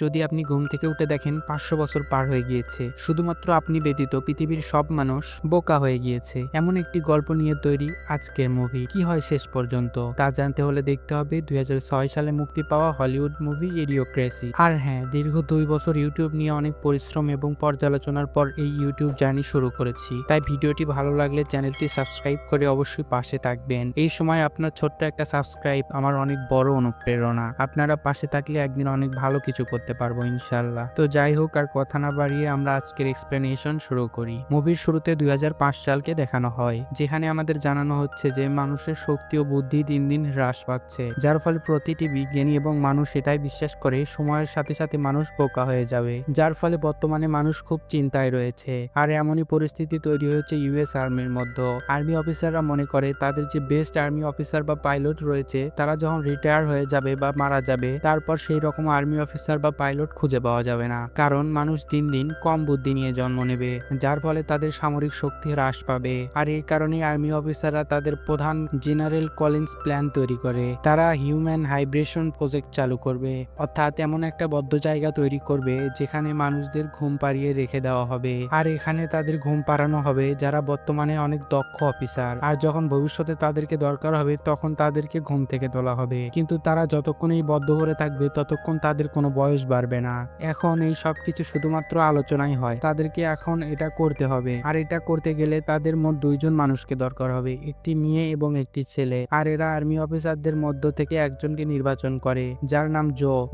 যদি আপনি ঘুম থেকে উঠে দেখেন 500 বছর পার হয়ে গিয়েছে, শুধুমাত্র আপনি ব্যতীত পৃথিবীর সব মানুষ বোকা হয়ে গিয়েছে, এমন একটি গল্প নিয়ে তৈরি আজকের মুভি। কি হয় শেষ পর্যন্ত তা জানতে হলে দেখতে হবে 2006 সালে মুক্তি পাওয়া হলিউড মুভি ইডিওক্রেসি। আর হ্যাঁ, দীর্ঘ 2 বছর ইউটিউব নিয়ে অনেক পরিশ্রম এবং পর্যালোচনার পর এই ইউটিউব জার্নি শুরু করেছি। তাই ভিডিওটি ভালো লাগলে চ্যানেলটি সাবস্ক্রাইব করে অবশ্যই পাশে থাকবেন। এই সময় আপনার ছোট্ট একটা সাবস্ক্রাইব আমার অনেক বড় অনুপ্রেরণা। আপনারা পাশে থাকলে একদিন অনেক ভালো কিছু করতে পারবো ইনশাল্লাহ। তো যাই হোক, আর কথা না বাড়িয়ে আমরা আজকের এক্সপ্লেনেশন শুরু করি। মুভির শুরুতে 2005 সালকে দেখানো হয়, যেখানে আমাদের জানানো হচ্ছে যে মানুষের শক্তি ও বুদ্ধি দিন দিন হ্রাস পাচ্ছে, যার ফলে প্রতিটি বিজ্ঞানী এবং মানুষ এটাই বিশ্বাস করে সময়ের সাথে সাথে মানুষ বোকা হয়ে যাবে, যার ফলে বর্তমানে মানুষ খুব চিন্তায় রয়েছে। আর এমনই পরিস্থিতি তৈরি হয়েছে ইউএস আর্মির মধ্যে। আর্মি অফিসাররা মনে করে তাদের যে বেস্ট আর্মি অফিসার বা পাইলট রয়েছে তারা যখন রিটায়ার হয়ে যাবে বা মারা যাবে, তারপর সেই রকম আর্মি অফিসার বা পাইলট খুঁজে পাওয়া যাবে না, কারণ মানুষ দিন দিন কম বুদ্ধি নিয়ে জন্ম নেবে, যার ফলে তাদের সামরিক শক্তি হ্রাস পাবে। আর এই কারণেই আর্মি অফিসাররা তাদের প্রধান জেনারেল কলিন্স প্ল্যান তৈরি করে। তারা হিউম্যান হাইব্রেশন প্রজেক্ট চালু করবে, অর্থাৎ এমন একটা বদ্ধ জায়গা তৈরি করবে যেখানে মানুষদের ঘুম পাড়িয়ে রেখে দেওয়া হবে। আর এখানে তাদের ঘুম পাড়ানো হবে যারা বর্তমানে অনেক দক্ষ অফিসার, আর যখন ভবিষ্যতে তাদেরকে দরকার হবে তখন তাদেরকে ঘুম থেকে তোলা হবে। কিন্তু তারা যতক্ষণ এই বদ্ধ করে থাকবে ততক্ষণ তাদের কোনো বয়স বাড়বে না। এখন এই সব কিছু শুধুমাত্র আলোচনাই হয়, তাদেরকে এখন এটা করতে হবে। আর এটা করতে গেলে তাদের মোট 2জন মানুষকে দরকার হবে, একটি মেয়ে এবং একটি ছেলে। আর এরা আর্মি অফিসারদের মধ্য থেকে একজনকে নির্বাচন করে, যার নাম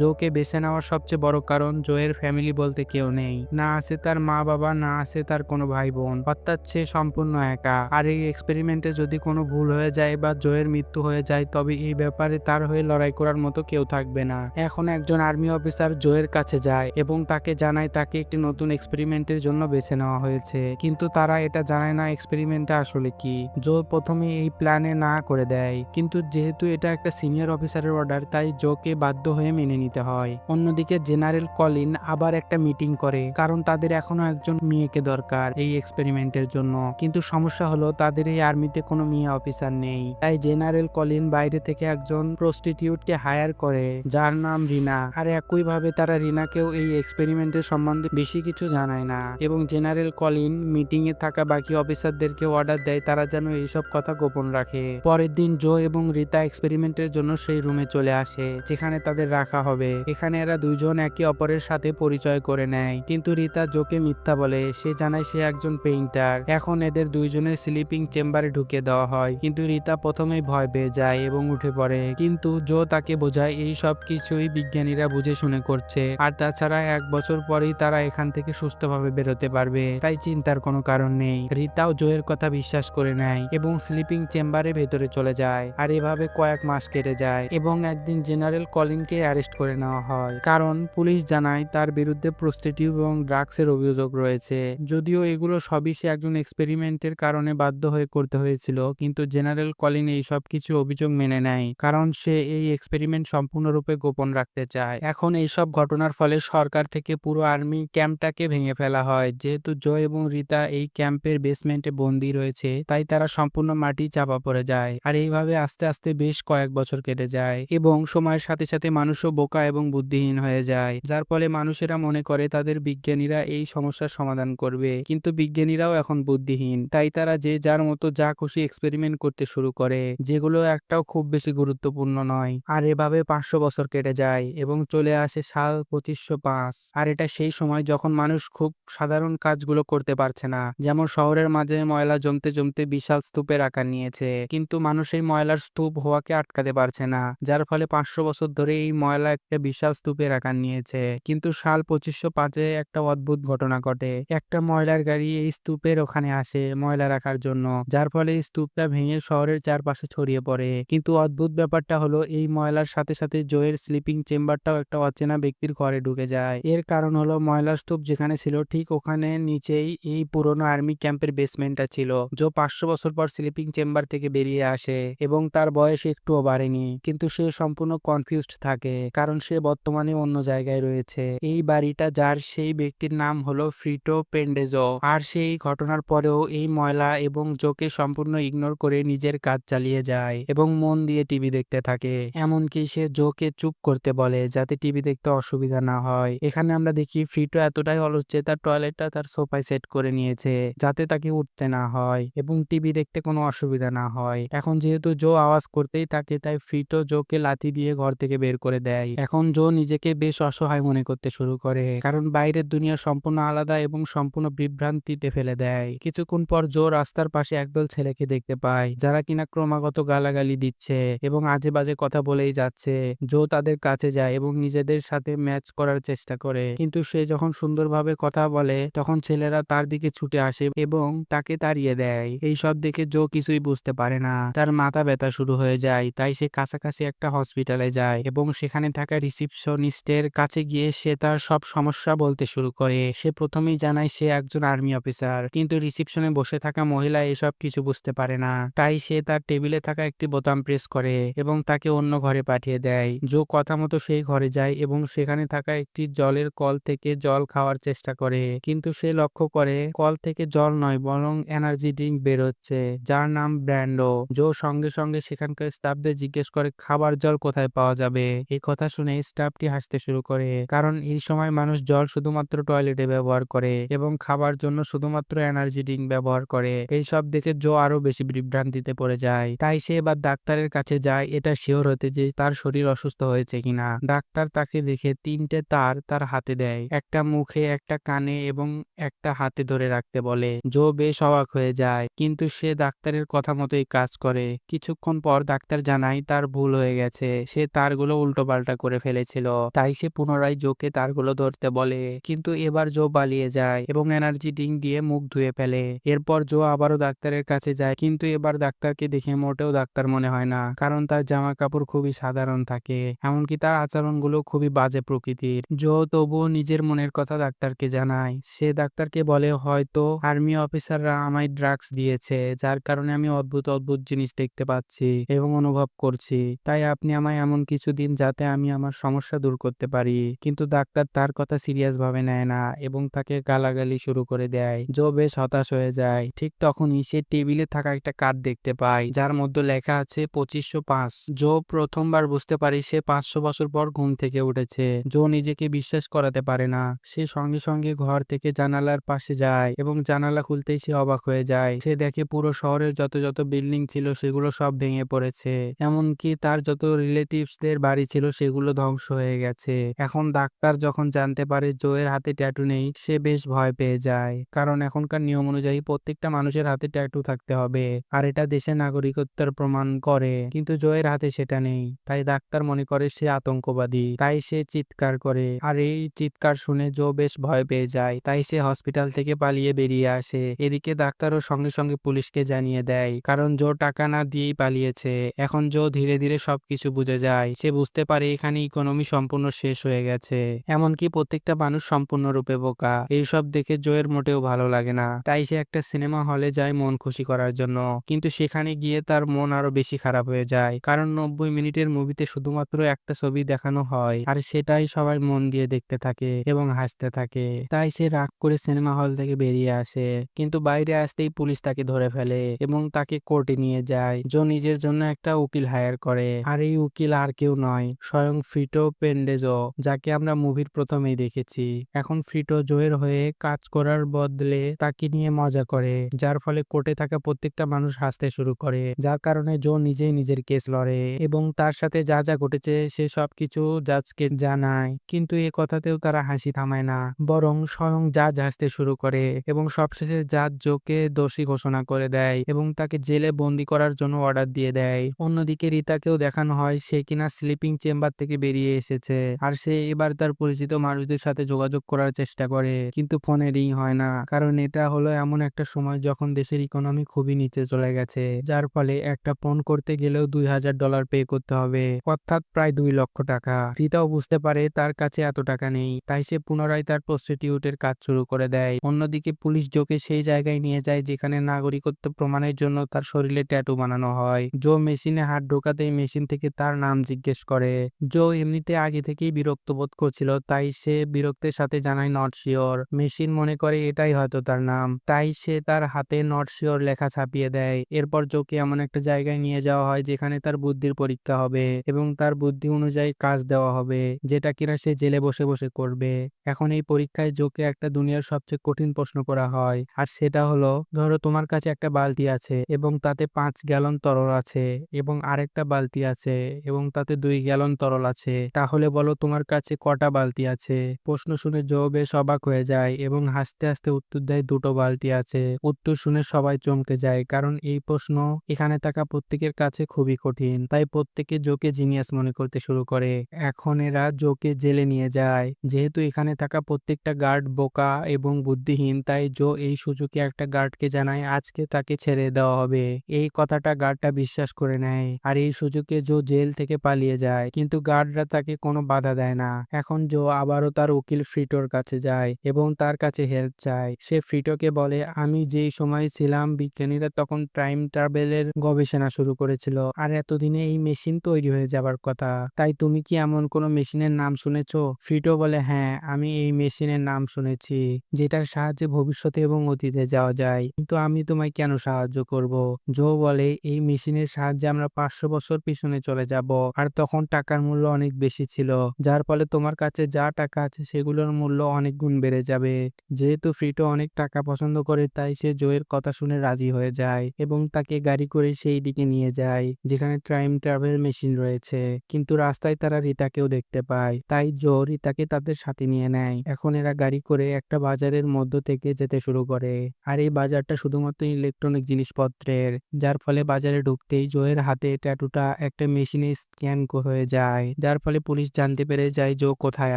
জোকে বেছে নেওয়ার সবচেয়ে বড় কারণ জোয়ের ফ্যামিলি বলতে কেউ নেই, না আছে তার মা বাবা, না আছে তার কোনো ভাই বোন, অর্থাৎ সে সম্পূর্ণ একা। আর এই এক্সপেরিমেন্টে যদি কোনো ভুল হয়ে যায় বা জোয়ের মৃত্যু হয়ে যায়, তবে এই ব্যাপারে তার হয়ে লড়াই করার মতো কেউ থাকবে না। এখন একজন আর্মি অফিসার জোয়ের কাছে যায় এবং তাকে জানায় তাকে একটি নতুন এক্সপেরিমেন্টের জন্য বেছে নেওয়া হয়েছে, কিন্তু তারা এটা জানায় না এক্সপেরিমেন্টটা আসলে কি। জো প্রথমে এই প্ল্যানে না করে দেয়, কিন্তু যেহেতু এটা একটা সিনিয়র অফিসারের অর্ডার, তাই জোকে বাধ্য হয়ে মেনে নিতে হয়। অন্যদিকে জেনারেল কলিন আবার একটা মিটিং করে, কারণ তাদের এখনো একজন মেয়েকে দরকার এই এক্সপেরিমেন্টের জন্য। কিন্তু সমস্যা হলো তাদের এই আর্মিতে কোনো মেয়ে অফিসার নেই, তাই জেনারেল কলিন বাইরে থেকে একজন প্রস্টিটিউটকে হায়ার করে, যার নাম রিনা। আর একইভাবে তারা রিনাকেও এই এক্সপেরিমেন্টের সম্বন্ধে বেশি কিছু জানায় না, এবং জেনারেল কলিন মিটিং এ থাকা বাকি অফিসারদেরকে অর্ডার দেয় তারা যেন এইসব কথা গোপন রাখে। পরের দিন জো এবং রিতা এক্সপেরিমেন্টের জন্য সেই রুমে চলে আসে যেখানে তাদের রাখা হবে। এখানে এরা দুইজন একে অপরের সাথে পরিচয় করে নেয়, কিন্তু রিতা জোকে মিথ্যা বলে, সে জানায় সে একজন পেইন্টার। এখন এদের দুইজনের স্লিপিং চেম্বারে ঢুকে দেওয়া হয়, কিন্তু রিতা প্রথমেই ভয় পেয়ে যায় এবং উঠে পড়ে, কিন্তু জো তাকে বোঝায় এই সব কিছুই বিজ্ঞানীরা বুঝে শুনে করছে, আর তাছাড়া 1 বছর পরেই তারা এখান থেকে সুস্থভাবে বেরোতে পারবে, তাই চিন্তার কোনো কারণ নেই। রিতাও জোয়ের কথা বিশ্বাস করে নেয় এবং স্লিপিং চেম্বারে ভেতরে চলে যায়। আর এভাবে কয়েক মাস কেটে যায় এবং একদিন জেনারেল কলিনকে অ্যারেস্ট করে নেওয়া হয়, কারণ পুলিশ জানায় তার বিরুদ্ধে প্রস্টিটিউট এবং ড্রাগসের অভিযোগ রয়েছে। যদিও এগুলো সবই সে একজন এক্সপেরিমেন্টের কারণে বাধ্য হয়ে করতে হয়েছিল, কিন্তু জেনারেল কলিন এই সব কিছু অভিযোগ মেনে নেয়, কারণ সে এই এক্সপেরিমেন্ট সম্পূর্ণরূপে গোপন রাখতে চায়। এখন এইসব ঘটনার ফলে সরকার থেকে পুরো আর্মি ক্যাম্পটাকে ভেঙে ফেলা হয়। যেহেতু জো এবং রিতা এই ক্যাম্পের বেসমেন্টে বন্দী রয়েছে, তাই তারা সম্পূর্ণ মাটি চাপা পড়ে যায়। আর এইভাবে আস্তে আস্তে বেশ কয়েক বছর কেটে যায় এবং সময়ের সাথে সাথে মানুষও বোকা এবং বুদ্ধিহীন হয়ে যায়, যার ফলে মানুষেরা মনে করে তাদের বিজ্ঞানীরা এই সমস্যার সমাধান করবে, কিন্তু বিজ্ঞানীরাও এখন বুদ্ধিহীন, তাই তারা যে যার মতো যা খুশি এক্সপেরিমেন্ট করতে শুরু করে, যেগুলো একটাও খুব বেশি গুরুত্বপূর্ণ নয়। আর এভাবে 500 বছর কেটে যায় এবং চলে আসে সাল 2505। আর এটা সেই সময় যখন মানুষ খুব সাধারণ কাজগুলো করতে পারছে না, যেমন শহরের মাঝে ময়লা জমতে জমতে বিশাল স্তূপের আকার নিয়েছে, কিন্তু মানুষ এই ময়লার স্তূপ হওয়াকে আটকাতে পারছে না, যার ফলে 500 বছর ধরে এই ময়লা একটা বিশাল স্তূপের আকার নিয়েছে। কিন্তু সাল 2505-এ একটা অদ্ভুত ঘটনা ঘটে। একটা ময়লার গাড়ি এই স্তূপের ওখানে আসে ময়লা রাখার জন্য, যার ফলে এই স্তূপটা ভেঙে শহরের চারপাশে ছড়িয়ে পড়ে। কিন্তু অদ্ভুত ব্যাপারটা হলো এই ময়লার সাথে সাথে জোয়ের স্লিপিং চেম্বারটাও একটা অচেনা ব্যক্তির ঘরে ঢুকে যায়। এর কারণ হলো ময়লার স্তূপ যেখানে ছিল ঠিক ওখানে নিচেই এই পুরনো আর্মি ক্যাম্পের বেসমেন্টটা ছিল। জো 500 বছর পর স্লিপিং চেম্বার থেকে বেরিয়ে আসে এবং তার বয়স একটুও বাড়েনি, কিন্তু সে সম্পূর্ণ কনফিউজড থাকে, কারণ সে বর্তমানে অন্য জায়গায় রয়েছে। এই বাড়িটা যার, সেই ব্যক্তির নাম হলো ফ্রিটো পেন্ডেজো। আর সেই ঘটনার পরেও এই ময়লা এবং জোকে সম্পূর্ণ ইগনোর করে নিজের কাজ চালিয়ে যায় এবং মন দিয়ে টিভি দেখতে থাকে। এমনকি সে জোকে চুপ করতে বলে যাতে টিভি দেখতে দেখতে অসুবিধা না হয়। এখানে আমরা দেখি ফ্রিটো এতটাই অলস যে তার টয়লেটটা তার সোফায় সেট করে নিয়েছে যাতে তাকে উঠতে না হয় এবং টিভি দেখতে কোনো অসুবিধা না হয়। এখন যেহেতু জো আওয়াজ করতেই থাকে তাই ফ্রিটো জোকে লাথি দিয়ে ঘর থেকে বের করে দেয়। এখন জো নিজেকে বেশ অসহায় মনে করতে শুরু করে কারণ বাইরের দুনিয়া সম্পূর্ণ আলাদা এবং সম্পূর্ণ বিভ্রান্তিতে ফেলে দেয়। কিছুক্ষণ পর জো রাস্তার পাশে একদল ছেলেকে দেখতে পায় যারা কিনা ক্রমাগত গালাগালি দিচ্ছে এবং আজে বাজে কথা বলেই যাচ্ছে। জো তাদের কাছে যায় এবং নিজেদের সাথে ম্যাচ করার চেষ্টা করে, কিন্তু সে যখন সুন্দরভাবে কথা বলে তখন ছেলেরা তার দিকে ছুটে আসে এবং তাকে তাড়িয়ে দেয়। এই সব দেখে জো কিছুই বুঝতে পারে না, তার মাথা ব্যথা শুরু হয়ে যায়। তাই সে কাছাকাছি একটা হসপিটালে যায় এবং সেখানে থাকা রিসিপশনিস্টের কাছে গিয়ে সে তার সব সমস্যা বলতে শুরু করে। সে প্রথমেই জানায় সে একজন আর্মি অফিসার, কিন্তু রিসিপশনে বসে থাকা মহিলা এসব কিছু বুঝতে পারে না। তাই সে তার টেবিলে থাকা একটি বোতাম প্রেস করে এবং তাকে অন্য ঘরে পাঠিয়ে দেয়। জো কথা মতো সেই ঘরে যায় এবং সেখানে থাকা একটি জলের কল থেকে জল খাওয়ার চেষ্টা করে, কিন্তু সে লক্ষ্য করে কল থেকে জল নয় বরং এনার্জি ড্রিঙ্ক বের হচ্ছে যার নাম ব্র্যান্ডো। জো সঙ্গে সঙ্গে সেখানকার স্টাফদের জিজ্ঞেস করে খাবার জল কোথায় পাওয়া যাবে। এই কথা শুনে স্টাফটি হাসতে শুরু করে কারণ এই সময় মানুষ জল শুধুমাত্র টয়লেটে ব্যবহার করে এবং খাবার জন্য শুধুমাত্র এনার্জি ড্রিঙ্ক ব্যবহার করে। এই সব দেখে জো আরো বেশি বিভ্রান্তিতে পড়ে যায়। তাই সে এবার ডাক্তারের কাছে যায় এটা শিওর হতে যে তার শরীর অসুস্থ হয়েছে কিনা। ডাক্তার তাকে দেখে 3টে তার তার হাতে দেয়, একটা মুখে, একটা কানে এবং একটা হাতে ধরে রাখতে বলে। জো বেশ অবাক হয়ে যায়, কিন্তু সে ডাক্তারের কথা মতোই কাজ করে। কিছুক্ষণ পর ডাক্তার জানায় তার ভুল হয়ে গেছে, সে তারগুলো উল্টোপাল্টা করে ফেলেছিল। তাই সে পুনরায় জোকে তারগুলো ধরতে বলে, কিন্তু এবার জো পালিয়ে যায় এবং এনার্জি ড্রিঙ্ক দিয়ে মুখ ধুয়ে ফেলে। এরপর জো আবারও ডাক্তারের কাছে যায়, কিন্তু এবার ডাক্তারকে দেখে মোটেও ডাক্তার মনে হয় না কারণ তার জামা কাপড় খুবই সাধারণ থাকে, এমনকি তার আচরণগুলো খুবই বাজে প্রকৃতির। জো তবুও নিজের মনের কথা ডাক্তারকে জানায়। সে ডাক্তারকে বলে হয়তো আর্মি অফিসাররা আমায় ড্রাগস দিয়েছে যার কারণে আমি অদ্ভুত অদ্ভুত জিনিস দেখতে পাচ্ছি এবং অনুভব করছি। তাই আপনি আমায় এমন কিছু দিন যাতে আমি আমার সমস্যা দূর করতে পারি। কিন্তু ডাক্তার তার কথা সিরিয়াস ভাবে নেয় না এবং তাকে গালাগালি শুরু করে দেয়। জো বেশ হতাশ হয়ে যায়। ঠিক তখনই সে টেবিলে থাকা একটা কার্ড দেখতে পায় যার মধ্যে লেখা আছে 2505। জো প্রথমবার বুঝতে পারে সে 500 বছর পর ঘুম থেকে উঠেছে। জো নিজেকে বিশ্বাস করাতে পারে না। সে সঙ্গে সঙ্গে ঘর থেকে জানালার পাশে যায় এবং জানালা খুলতেই সে অবাক হয়ে যায়। সে দেখে পুরো শহরের যত যত বিল্ডিং ছিল সেগুলো সব ভেঙে পড়েছে, এমনকি তার যত রিলেটিভসদের বাড়ি ছিল সেগুলো ধ্বংস হয়ে গেছে। এখন ডাক্তার যখন জানতে পারে জো এর হাতে ট্যাটু নেই সে বেশ ভয় পেয়ে যায়, কারণ এখনকার নিয়ম অনুযায়ী প্রত্যেকটা মানুষের হাতে ট্যাটু থাকতে হবে আর এটা দেশের নাগরিকত্বের প্রমাণ করে, কিন্তু জো এর হাতে সেটা নেই। তাই ডাক্তার মনে করে সে আতঙ্কবাদী। তাই সে চিৎকার করে আর এই চিৎকার শুনে জো বেশ ভয় পেয়ে যায়। তাই সে হসপিটাল থেকে পালিয়ে বেরিয়ে আসে। এদিকে ডাক্তারও সঙ্গে সঙ্গে পুলিশকে জানিয়ে দেয় কারণ জো টাকা না দিয়েই পালিয়েছে। এখন জো ধীরে ধীরে সবকিছু বুঝে যায়। সে বুঝতে পারে এখানে ইকোনমি সম্পূর্ণ শেষ হয়ে গেছে, এমনকি প্রত্যেকটা মানুষ সম্পূর্ণরূপে বোকা। এইসব দেখে জো এর মোটেও ভালো লাগে না। তাই সে একটা সিনেমা হলে যায় মন খুশি করার জন্য, কিন্তু সেখানে গিয়ে তার মন আরো বেশি খারাপ হয়ে যায় কারণ 90 মিনিটের মুভিতে শুধুমাত্র একটা ছবি দেখানো হয় আর সেটাই সবাই মন দিয়ে দেখতে থাকে এবং হাসতে থাকে। তাই সে রাগ করে সিনেমা হল থেকে বেরিয়ে আসে, কিন্তু বাইরে আসতেই পুলিশ তাকে ধরে ফেলে এবং তাকে কোর্টে নিয়ে যায়। জো নিজের জন্য একটা উকিল হায়ার করে আর এই উকিল আর কেউ নয়, স্বয়ং ফ্রিটো পেন্ডেজো, যাকে আমরা মুভির প্রথমেই দেখেছি। এখন ফ্রিটো জোয়ের হয়ে কাজ করার বদলে তাকে নিয়ে মজা করে, যার ফলে কোর্টে থাকা প্রত্যেকটা মানুষ হাসতে শুরু করে, যার কারণে জো নিজেই নিজের কেস লড়ে এবং তার সাথে যা যা ঘটেছে সে সবকিছু জাজকে জানায়। কিন্তু এ কথাতেও তারা হাসি থামায় না, বরং স্বয়ং জাজ হাসতে শুরু করে এবং সবশেষে জাজ জোকে দোষী ঘোষণা করে দেয় এবং তাকে জেলে বন্দি করার জন্য অর্ডার দিয়ে দেয়। অন্যদিকে রিতাকেও দেখানো হয় সে কিনা স্লিপিং চেম্বার থেকে বেরিয়ে এসেছে আর সে এবার তার পরিচিত মানুষদের সাথে যোগাযোগ করার চেষ্টা করে, কিন্তু ফোনে রিং হয় না কারণ এটা হলো এমন একটা সময় যখন দেশের ইকোনমি খুবই নিচে চলে গেছে, যার ফলে একটা ফোন করতে গেলেও $2000 পে করতে হবে, অর্থাৎ প্রায় 2 লক্ষ টাকা। রিতাও বুঝতে পারে তার কাছে এত টাকা নেই, তাই সে পুনরায় তার প্রস্টিটিউটের কাজ শুরু করে দেয়। অন্যদিকে পুলিশ জোকে সেই জায়গায় নিয়ে যায় যেখানে নাগরিকত্ব প্রমাণের জন্য তার শরীরে ট্যাটু বানানো হয়। জো মেশিনে হাত ঢোকাতেই মেশিন থেকে তার নাম জিজ্ঞেস করে। জো এমনিতে আগে থেকেই বিরক্ত বোধ করছিল, তাই সে বিরক্তের সাথে জানায় নট শিওর। মেশিন মনে করে এটাই হয়তো তার নাম, তাই সে তার হাতে নট শিওর লেখা ছাপিয়ে দেয়। এরপর জোকে এমন একটা জায়গায় নিয়ে যাওয়া হয় যেখানে তার বুদ্ধির পরীক্ষা হবে এবং তার বুদ্ধি অনুযায়ী কাজ দেওয়া হবে। যেটা কিনা সে জেলে বসে বসে করবে। এখন এই পরীক্ষায় জোকে একটা দুনিয়ার সবচেয়ে কঠিন প্রশ্ন করা হয়, আর সেটা হলো, ধরো তোমার কাছে একটা বালতি আছে এবং তাতে 5 গ্যালন তরল আছে এবং আরেকটা বালতি আছে এবং তাতে 2 গ্যালন তরল আছে, তাহলে বলো তোমার কাছে কটা বালতি আছে? প্রশ্ন শুনে জো বেশ অবাক হয়ে যায় এবং হাসতে হাসতে উত্তর দেয়, 2টো বালতি আছে। উত্তর শুনে সবাই চমকে যায়, কারণ এই প্রশ্ন এখানে থাকা প্রত্যেকের কাছে খুবই কঠিন, তাই প্রত্যেকে জোকে জিনিয়াস মনে করতে শুরু করে। এখন এরা জোকে জেলে নিয়ে যায়। যেহেতু এখানে থাকা প্রত্যেকটা গার্ড বোকা এবং বুদ্ধিহীন, তাই জো এই সুযোগে একটা গার্ডকে জানায় আজকে তাকে ছেড়ে দেওয়া হবে। এই কথাটা গার্ডটা বিশ্বাস করে নেয়, আর এই সুযোগে জো জেল থেকে পালিয়ে যায়, কিন্তু গার্ডরা তাকে কোনো বাধা দেয় না। এখন জো আবারও তার উকিল ফ্রিটোর কাছে যায় এবং তার কাছে হেল্প চায়। সে ফ্রিটোকে বলে, আমি যেই সময় ছিলাম বিজ্ঞানীরা তখন টাইম ট্রাভেলের গবেষণা শুরু করেছিল, আর এতদিনে এই মেশিন তৈরি হয়ে যাবার কথা। তাই তুমি কি এমন কোনো মেশিনের নাম শুনেছো? ফ্রিটো বলে, হ্যাঁ, আমি এই মেশিনের নাম শুনেছি, যেটার সাহায্যে ভবিষ্যতে এবং অতীতে যাওয়া যায়, কিন্তু আমি তোমায় কেন সাহায্য করব? জো বলে, এই মেশিনের সাহায্যে আমরা 500 বছর পিছনে চলে যাব, আর তখন টাকার মূল্য অনেক বেশি ছিল, যার ফলে তোমার কাছে যা টাকা আছে সেগুলোর মূল্য অনেক গুণ বেড়ে যাবে। যেহেতু ফ্রিটো অনেক টাকা পছন্দ করে, তাই সে জোয়ের কথা শুনে রাজি হয়ে যায় এবং তাকে গাড়ি করে সেই দিকে নিয়ে যায় যেখানে টাইম ট্রাভেল মেশিন রয়েছে। কিন্তু রাস্তায় তারা রিতাকেও দেখতে পায়, তাই জো রিতাকে তাদের সাথে নিয়ে নেয়। এখন এরা গাড়ি করে একটা বাজারের মধ্য থেকে যেতে শুরু করে, আর এই বাজারটা শুধুমাত্র ইলেকট্রনিক জিনিসপত্রের, যার ফলে বাজারে ঢুকতেই জোয়ের হাতে ট্যাটুটা একটা মেশিনে স্ক্যান হয়ে যায়, যার ফলে পুলিশ জানতে পেরে যায় জো কোথায়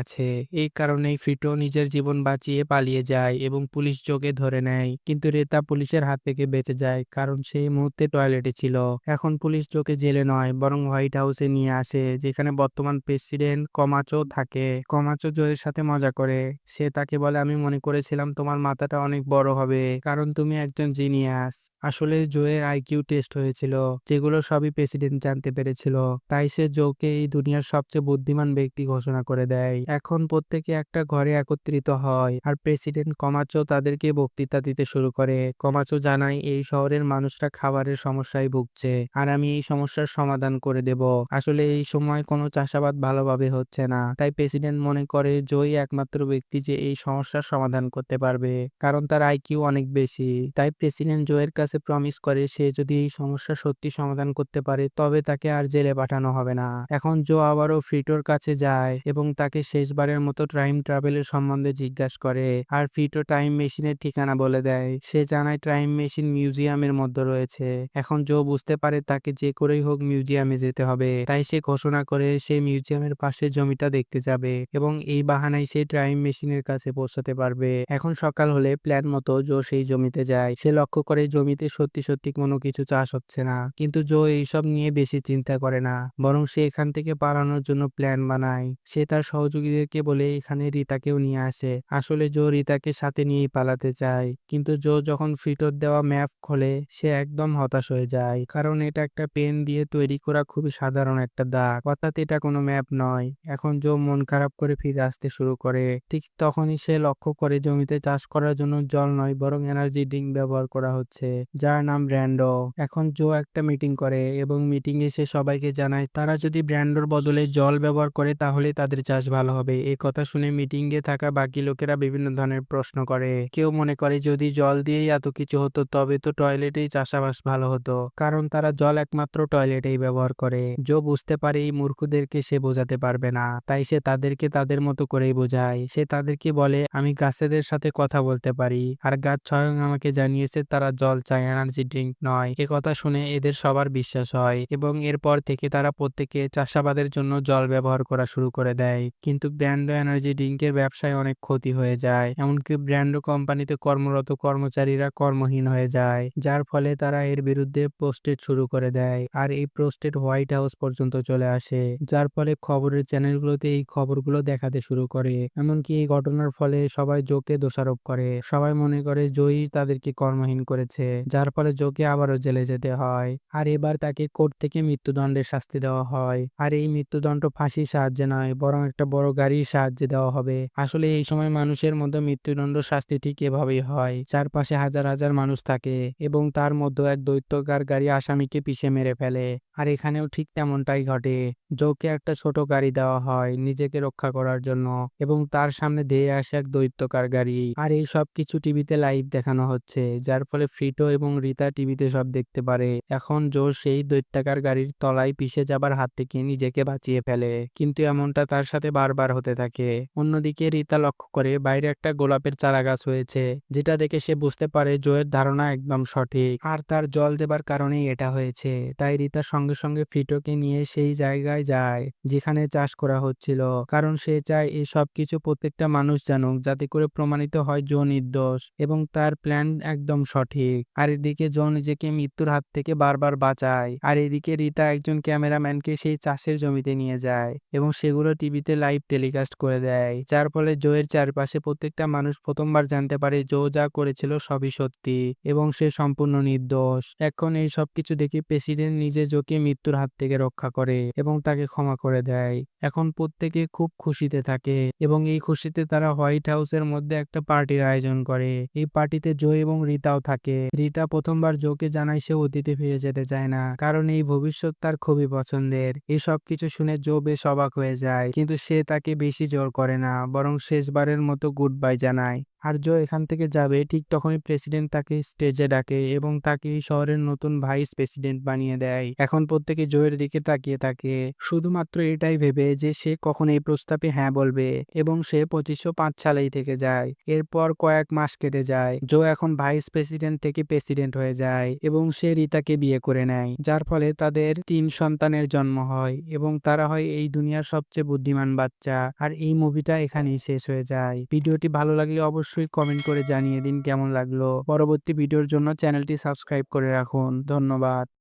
আছে। এই কারণেই ফ্রিটো নিজের জীবন বাঁচিয়ে পালিয়ে যায় এবং পুলিশ জোকে ধরে নেয়, কিন্তু রেতা পুলিশের হাত থেকে বেঁচে যায় কারণ সেই মুহূর্তে টয়লেটে ছিল। এখন পুলিশ জোকে জেলে নয় বরং হোয়াইট হাউসে নিয়ে আসে, যেখানে বর্তমান প্রেসিডেন্ট কমাচো থাকে। কমাচো জোয়ের সাথে মজা করে, সে তাকে বলে, আমি মনে করেছিলাম তোমার মাথাটা অনেক বড় হবে কারণ তুমি একজন জিনিয়াস। আসলে জোয়ের আইকিউ টেস্ট হয়েছিল, যেগুলো সবই প্রেসিডেন্ট জানতে পেরেছিল, তাই সে জোকে এই দুনিয়ার সবচেয়ে বুদ্ধিমান ব্যক্তি ঘোষণা করে দেয়। এখন প্রত্যেকে একটা ঘরে একত্রিত হয়, আর প্রেসিডেন্ট কমাচো তাদেরকে বক্তৃতা দিতে শুরু করে। কমাচো জানায়, এই শহরের মানুষরা খাবারের সমস্যায় ভুগছে, আর আমি এই সমস্যার সমাধান করে দেব। আসলে এই সময় কোনো চাষাবাদ ভালোভাবে হচ্ছে না, তাই প্রেসিডেন্ট মনে করে জোই একমাত্র ব্যক্তি যে এই সমস্যার সমাধান করতে পারবে, কারণ তার আইকিউ অনেক বেশি। তাই প্রেসিডেন্ট জোয়ের কাছে প্রমিস করে সে যদি এই সমস্যা সত্যি সমাধান করতে পারে তবে তাকে আর জেলে পাঠানো হবে না। এখন জো আবারও ফ্রিটোর কাছে যায় এবং তাকে শেষবারের মতো টাইম ট্রাভেলের সম্বন্ধে জিজ্ঞাসা করে, আর ফ্রিটো টাইম মেশিনের ঠিকানা বলে দেয়। সে জানায় টাইম মেশিন মিউজিয়ামের মধ্যে রয়েছে। এখন জো বুঝতে পারে তাকে যে করেই হোক মিউজিয়ামে যেতে হবে, তাই সে ঘোষণা করে সে মিউজিয়ামের পাশে জমিটা দেখতে যাবে এবং এই বাহানায় সে টাইম মেশিনের কাছে পৌঁছাতে পারবে। এখন সকাল হলে প্ল্যান মতো জো সেই জমিতে যায়। সে লক্ষ্য করে জমিতে সত্যি সত্যি কোনো কিছু চাষ হচ্ছে না, কিন্তু জো এইসব নিয়ে বেশি চিন্তা করে না, বরং সে এখান থেকে পালানোর জন্য প্ল্যান বানায়। সে তার সহযোগীদেরকে বলে এখানে রিতাকেও নিয়ে আসে। আসলে জো রিতাকে সাথে নিয়েই পালাতে চায়, কিন্তু জো যখন ফ্রিটোর দেওয়া ম্যাপ খোলে সে একদম হতাশ হয়ে যায়, কারণ এটা একটা পেন দিয়ে তৈরি করা খুবই সাধারণ একটা দাগ, অর্থাৎ এটা কোনো ম্যাপ নয়। এখন জো মন খারাপ করে ফিরে আসতে শুরু করে। ঠিক তখনই সে লক্ষ্য করে জমিতে চাষ করার জন্য জল নয় বরং এনার্জি ড্রিঙ্ক ব্যবহার করা হচ্ছে, যার নাম ব্র্যান্ডো। এখন জো একটা মিটিং করে এবং মিটিং এ সে সবাইকে জানায় তারা যদি ব্র্যান্ডোর বদলে জল ব্যবহার করে তাহলে তাদের চাষ ভালো হবে। এই কথা শুনে মিটিং এ থাকা বাকি লোকেরা বিভিন্ন ধরনের প্রশ্ন করে। কেউ মনে করে যদি জল দিয়েই এত কিছু হতো তবে তো টয়লেটেই চাষাবাস ভালো হতো, কারণ তারা জল একমাত্র টয়লেটেই ব্যবহার করে। জো বুঝতে পারে এই মূর্খদেরকে সে বোঝাতে পারবে না, তাই সে তাদেরকে তাদের মতো করেই বোঝায়। সে তাদেরকে বলে, আমি গাছেদের সাথে কথা বলতে পারি, আর গাছ স্বয়ং আমাকে জানিয়েছে তারা জল চায়, এনার্জি ড্রিঙ্ক নয়। এ কথা শুনে এদের সবার বিশ্বাস হয় এবং এরপর থেকে তারা প্রত্যেকে চাষাবাদের জন্য জল ব্যবহার করা শুরু করে দেয়। কিন্তু ব্র্যান্ডো এনার্জি ড্রিঙ্কের ব্যবসায় অনেক ক্ষতি হয়ে যায়, এমনকি ব্র্যান্ডো কোম্পানিতে কর্মরত কর্মচারীরা কর্মহীন হয়ে যায়, যার ফলে তারা এর বিরুদ্ধে প্রোস্টেট শুরু করে দেয়, আর এই প্রোস্টেট হোয়াইট হাউস পর্যন্ত চলে আসে, যার ফলে খবরের চ্যানেলগুলোতে এই খবরগুলো দেখাতে শুরু করে। এমনকি এই ঘটনার ফলে সবাই জোকে দোষারোপ করে, সবাই মনে করে জয়ী তাদেরকে কর্মহীন করেছে, যার ফলে জোকে আবারও জেলে যেতে হয়। আর এবার তাকে কোর্ট থেকে মৃত্যুদণ্ডের শাস্তি দেওয়া হয়, আর এই মৃত্যুদণ্ড ফাঁসির সাহায্যে নয় বরং একটা বড় গাড়ির সাহায্যে দেওয়া হবে। আসলে এই সময় মানুষের মধ্যে মৃত্যুদণ্ড শাস্তি ঠিক এভাবেই হয়, চারপাশে হাজার হাজার মানুষ থাকে এবং তার মধ্যে এক দৈত্যকার গাড়ি আসামিকে পিষে মেরে ফেলে। আর এখানেও ঠিক তেমনটাই ঘটে। জোকে একটা ছোট গাড়ি দেওয়া হয় নিজেকে রক্ষা করার জন্য এবং তার সামনে ধেয়ে আসে এক দৈত্যকার গাড়ি। আর এই সব কিছু টিভিতে লাইভ দেখানো হচ্ছে, যার ফলে ফ্রিটো এবং রিতা টিভিতে সব দেখতে পারে। এখন জো সেই দৈত্যাকার গাড়ির তলায় পিষে যাবার হাত থেকে নিজেকে বাঁচিয়ে ফেলে, কিন্তু এমনটা তার সাথে বারবার হতে থাকে। অন্যদিকে রিতা লক্ষ্য করে বাইরে একটা গোলাপের চারা গাছ হয়েছে, যেটা দেখে সে বুঝতে পারে জোয়ের ধারণা একদম সঠিক আর তার জল দেবার কারণেই এটা হয়েছে। তাই রিতা সঙ্গে সঙ্গে ফ্রিটোকে নিয়ে সেই জায়গায় যায় যেখানে চাষ করা হচ্ছিল, কারণ সে চায় এই সব কিছু প্রত্যেকটা মানুষ জানুক, যাতে করে প্রমাণিত হয় জো নির্দোষ এবং তার প্ল্যান একদম সঠিক। আর এদিকে জো নিজেকে মৃত্যুর হাত থেকে বারবার বাঁচায়, আর এদিকে রিতা একজন ক্যামেরাম্যানকে সেই চাষের জমিতে নিয়ে যায় এবং সেগুলো টিভিতে লাইভ টেলিকাস্ট করে দেয়, যার ফলে জোয়ের চারপাশে প্রত্যেকটা মানুষ প্রথমবার জানতে পারে জো যা করেছিল সবই সত্যি এবং সে সম্পূর্ণ নির্দোষ। এখন এই সবকিছু দেখে প্রেসিডেন্ট নিজে জোকে মৃত্যুর হাত থেকে রক্ষা করে এবং তাকে ক্ষমা করে দেয়। এখন প্রত্যেকে খুব খুশিতে থাকে এবং এই খুশিতে তারা হোয়াইট হাউসের মধ্যে একটা পার্টির আয়োজন করে। এই পার্টিতে জো এবং রিতাও থাকে। রিতা প্রথমবার জোকে জানায় সে অতীতে ফিরে যেতে চায় না, কারণ এই ভবিষ্যৎ তার খুবই পছন্দের। এই সব কিছু শুনে জো বেশ অবাক হয়ে যায়, কিন্তু সে তাকে বেশি জোর করে না, বরং শেষবারের মতো গুড বাই জানায়। আর জো এখান থেকে যাবে ঠিক তখনই প্রেসিডেন্ট তাকে স্টেজে ডাকে এবং তাকে এই শহরের নতুন ভাইস প্রেসিডেন্ট বানিয়ে দেয়। এখন প্রত্যেকে জোয়ের দিকে তাকিয়ে থাকে, শুধুমাত্র এটাই ভেবে যে সে কখন এই প্রস্তাবে হ্যাঁ বলবে, এবং সে 2505 সালেই থেকে যায়। এরপর কয়েক মাস কেটে যায়। জো এখন ভাইস প্রেসিডেন্ট থেকে প্রেসিডেন্ট হয়ে যায় এবং সে রিতাকে বিয়ে করে নেয়, যার ফলে তাদের 3 সন্তানের জন্ম হয় এবং তারা হয় এই দুনিয়ার সবচেয়ে বুদ্ধিমান বাচ্চা। আর এই মুভিটা এখানেই শেষ হয়ে যায়। ভিডিওটি ভালো লাগলে অবশ্যই কমেন্ট করে জানিয়ে দিন কেমন লাগলো। পরবর্তী ভিডিওর জন্য চ্যানেলটি সাবস্ক্রাইব করে রাখুন। ধন্যবাদ।